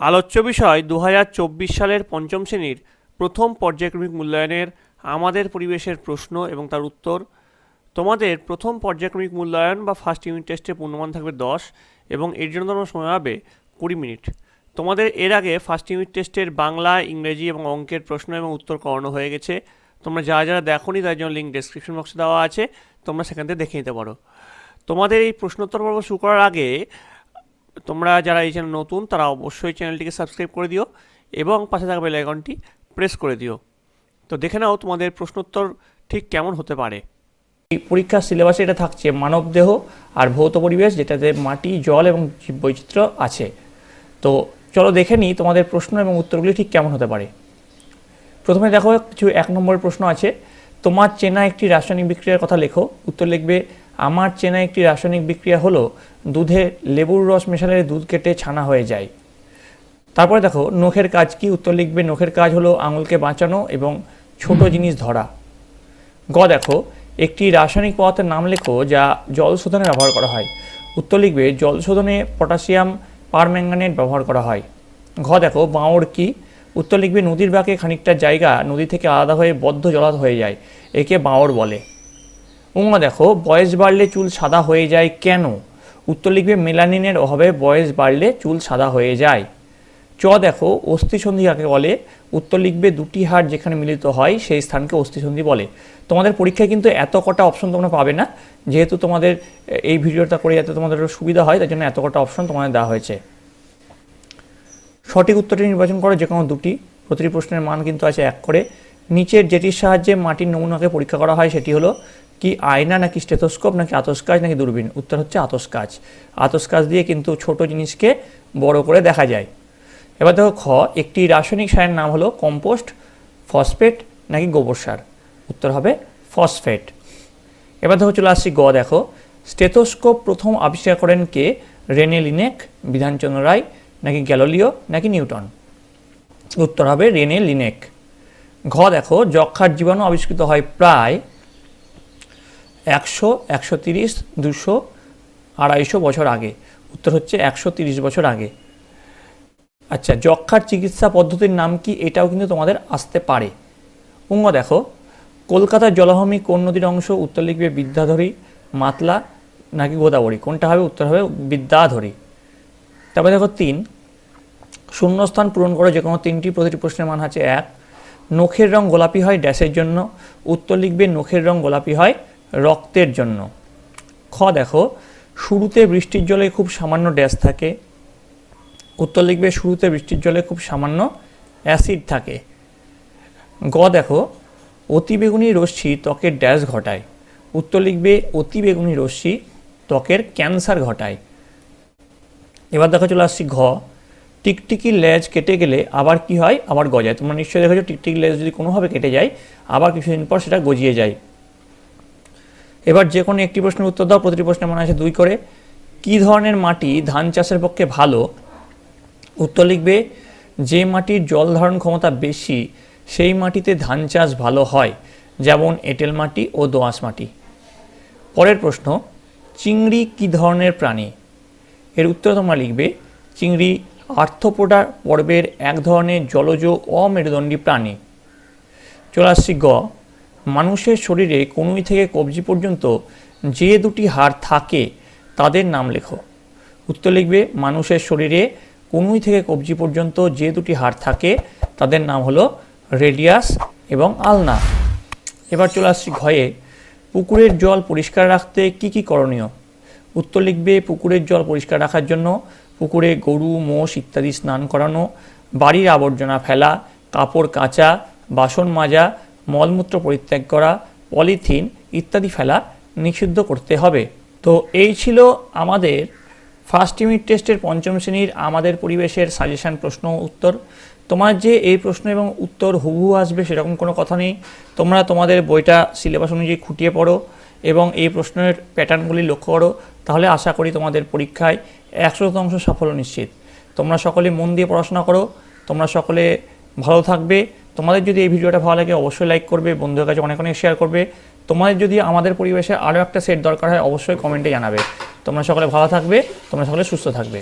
আলোচ্য বিষয় 2024 সালের পঞ্চম শ্রেণীর প্রথম পর্যায়ক্রমিক মূল্যায়নের আমাদের পরিবেশের প্রশ্ন এবং তার উত্তর। তোমাদের প্রথম পর্যায়ক্রমিক মূল্যায়ন বা ফার্স্ট ইউনিট টেস্টে পূর্ণমান থাকবে 10 এবং এর জন্য তোমার সময় হবে 20 মিনিট। তোমাদের এর আগে ফার্স্ট ইউনিট টেস্টের বাংলা, ইংরেজি এবং অঙ্কের প্রশ্ন এবং উত্তর করানো হয়ে গেছে। তোমরা যারা যারা দেখোনি তার জন্য লিঙ্ক ডেসক্রিপশন বক্সে দেওয়া আছে, তোমরা সেখান থেকে দেখে নিতে পারো। তোমাদের এই প্রশ্নোত্তর পর্ব শুরু করার আগে তোমরা যারা এই চ্যানেল নতুন তারা অবশ্যই চ্যানেলটিকে সাবস্ক্রাইব করে দিও এবং পাশে থাকা বেল আইকনটি প্রেস করে দিও। তো দেখে নাও তোমাদের প্রশ্নোত্তর ঠিক কেমন হতে পারে। এই পরীক্ষার সিলেবাসে এটা থাকছে মানবদেহ আর ভৌত পরিবেশ, যেটাতে মাটি, জল এবং জীববৈচিত্র্য আছে। তো চলো দেখে নিই তোমাদের প্রশ্ন এবং উত্তরগুলি ঠিক কেমন হতে পারে। প্রথমে দেখো, কিছু 1 নম্বরের প্রশ্ন আছে। তোমার চেনা একটি রাসায়নিক বিক্রিয়ার কথা লেখো। উত্তর লিখবে, আমার চেনা একটি রাসায়নিক বিক্রিয়া হলো দুধে লেবুর রস মেশালে দুধ কেটে ছানা হয়ে যায়। তারপরে দেখো, নখের কাজ কি? উত্তর লিখবে, নখের কাজ হলো আঙুলকে বাঁচানো এবং ছোট জিনিস ধরা। গ দেখো, একটি রাসায়নিক পদার্থের নাম লেখো যা জল শোধনে ব্যবহার করা হয়। উত্তর লিখবে, জল শোধনে পটাশিয়াম পারম্যাঙ্গানেট ব্যবহার করা হয়। ঘ দেখো, বাঁওড় কি? উত্তর লিখবে, নদীর বাঁকে খানিকটা জায়গা নদী থেকে আলাদা হয়ে বদ্ধ জলাশয় হয়ে যায়, একে বাঁওড় বলে। উঙা দেখো, বয়স বাড়লে চুল সাদা হয়ে যায় কেন? উত্তর লিখবে, মেলানিনের অভাবে বয়স বাড়লে চুল সাদা হয়ে যায়। চ দেখো, অস্থিসন্ধি কাকে বলে? উত্তর লিখবে, দুটি হাড় যেখানে মিলিত হয় সেই স্থানকে অস্থিসন্ধি বলে। তোমাদের পরীক্ষায় কিন্তু এত কটা অপশন তোমরা পাবে না, যেহেতু তোমাদের এই ভিডিওটা করে যাতে তোমাদের সুবিধা হয় তার জন্য এত কটা অপশন তোমাদের দেওয়া হয়েছে। সঠিক উত্তরটি নির্বাচন করো, যে কোনো দুটি। প্রতিটি প্রশ্নের মান কিন্তু আছে 1 করে। নিচের যেটির সাহায্যে মাটির নমুনাকে পরীক্ষা করা হয় সেটি হলো কি? আয়না, নাকি স্টেথোস্কোপ, নাকি আতশকাচ, নাকি দূরবীন? উত্তর হচ্ছে আতশকাচ। আতশকাচ দিয়ে কিন্তু ছোট জিনিসকে বড় করে দেখা যায়। এবার দেখো খ, একটি রাসায়নিক সারের নাম হলো কম্পোস্ট, ফসফেট, নাকি গোবর সার? উত্তর হবে ফসফেট। এবার দেখো চলে আসছি গ দেখো, স্টেথোস্কোপ প্রথম আবিষ্কার করেন কে? রেনে লিনেক, বিধানচন্দ্র রায়, নাকি গ্যালিলিও, নাকি নিউটন? উত্তর হবে রেনে লিনেক। ঘ দেখো, যক্ষার জীবাণু আবিষ্কৃত হয় প্রায় 100, 130, 200, 250 বছর আগে। উত্তর হচ্ছে 130 বছর আগে। আচ্ছা, যক্ষার চিকিৎসা পদ্ধতির নাম কি? এটাও কিন্তু তোমাদের আসতে পারে। উঙ্গ দেখো, কলকাতার জলাভূমি কোন নদীর অংশ? উত্তর লিখবে, বিদ্যাধরী, মাতলা, নাকি গোদাবরী? কোনটা হবে? উত্তর হবে বিদ্যাধরী। তারপরে দেখো 3, শূন্যস্থান পূরণ করো যে কোনো 3টি। প্রতিটি প্রশ্নের মান আছে 1। নখের রং গোলাপি হয় ড্যাশের জন্য? উত্তর লিখবে, নখের রং গোলাপি হয় রক্তের জন্য। খ দেখো, শুরুতে বৃষ্টির জলে খুব সামান্য ড্যাশ থাকে? উত্তর লিখবে, শুরুতে বৃষ্টির জলে খুব সামান্য অ্যাসিড থাকে। গ দেখো, অতিবেগুনি রশ্মি ত্বকের ড্যাশ ঘটায়? উত্তর লিখবে, অতিবেগুনি রশ্মি ত্বকের ক্যান্সার ঘটায়। এবার দেখো চলে আসছি ঘ, টিকটিকির লেজ কেটে গেলে আবার কি হয়? আবার গজায়। তোমরা নিশ্চয়ই দেখেছো, টিকটিকির লেজ যদি কোনোভাবে কেটে যায় আবার কিছুদিন পর সেটা গজিয়ে যায়। এবার যে কোনো একটি প্রশ্নের উত্তর দাও। প্রতিটি প্রশ্নের মান আছে 2 করে। কি ধরনের মাটি ধান চাষের পক্ষে ভালো? উত্তর লিখবে, যে মাটির জল ধারণ ক্ষমতা বেশি সেই মাটিতে ধান চাষ ভালো হয়, যেমন এঁটেল মাটি ও দোআঁশ মাটি। পরের প্রশ্ন, চিংড়ি কি ধরনের প্রাণী? এর উত্তর তোমরা লিখবে, চিংড়ি আর্থ্রোপোডা পর্বের এক ধরনের জলজ অমেরুদণ্ডী প্রাণী। চলে আসছি গ, মানুষের শরীরে কনুই থেকে কবজি পর্যন্ত যে দুটি হাড় থাকে তাদের নাম লেখো। উত্তর লিখবে, মানুষের শরীরে কনুই থেকে কবজি পর্যন্ত যে দুটি হাড় থাকে তাদের নাম হলো রেডিয়াস এবং আলনা। এবার চলে আসছি ঘয়ে, পুকুরের জল পরিষ্কার রাখতে কি কি করণীয়? উত্তর লিখবে, পুকুরের জল পরিষ্কার রাখার জন্য পুকুরে গরু, মোষ ইত্যাদি স্নান করানো, বাড়ির আবর্জনা ফেলা, কাপড় কাচা, বাসন মাজা, মলমূত্র পরিত্যাগ করা, পলিথিন ইত্যাদি ফেলা নিষিদ্ধ করতে হবে। তো এই ছিল আমাদের ফার্স্ট ইউনিট টেস্টের পঞ্চম শ্রেণীর আমাদের পরিবেশের সাজেশন প্রশ্ন উত্তর। তোমার যে এই প্রশ্ন এবং উত্তর হুবহু আসবে সেরকম কোনো কথা নেই। তোমরা তোমাদের বইটা সিলেবাস অনুযায়ী খুঁটিয়ে পড়ো এবং এই প্রশ্নের প্যাটার্নগুলি লক্ষ্য করো, তাহলে আশা করি তোমাদের পরীক্ষায় 100% সাফল্য নিশ্চিত। তোমরা সকলে মন দিয়ে পড়াশোনা করো, তোমরা সকলে ভালো থাকবে। তোমাদের যদি এই ভিডিওটা ভালো লাগে অবশ্যই লাইক করবে, বন্ধুদের কাছে অনেক অনেক শেয়ার করবে। তোমাদের যদি আমাদের পরিবেশে আরও একটা সেট দরকার হয় অবশ্যই কমেন্টে জানাবে। তোমরা সকলে ভালো থাকবে, তোমরা সকলে সুস্থ থাকবে।